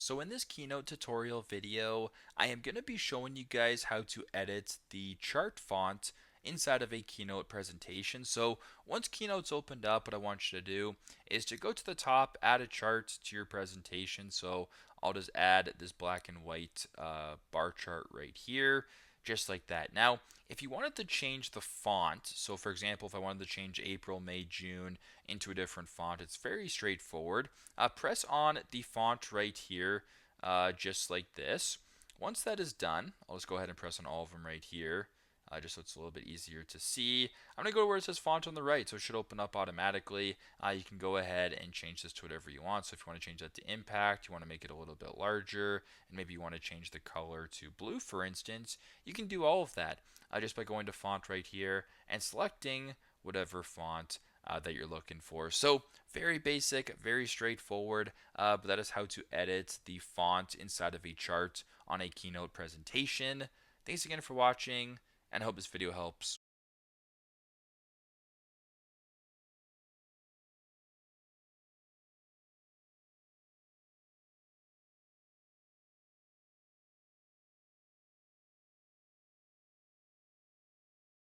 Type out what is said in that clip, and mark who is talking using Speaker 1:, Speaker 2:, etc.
Speaker 1: So in this Keynote tutorial video, I am going to be showing you guys how to edit the chart font inside of a Keynote presentation. So once Keynote's opened up, what I want you to do is to go to the top, add a chart to your presentation. So I'll just add this black and white bar chart right here, just like that. Now, if you wanted to change the font, so for example, if I wanted to change April, May, June into a different font, it's very straightforward. Press on the font right here, just like this. Once that is done, I'll just go ahead and press on all of them right here, just so it's a little bit easier to see. I'm going to go to where it says font on the right, so it should open up automatically. You can go ahead and change this to whatever you want. So if you want to change that to impact, you want to make it a little bit larger, and maybe you want to change the color to blue, for instance, you can do all of that just by going to font right here and selecting whatever font that you're looking for. So very basic, very straightforward, but that is how to edit the font inside of a chart on a Keynote presentation. Thanks again for watching, and I hope this video helps.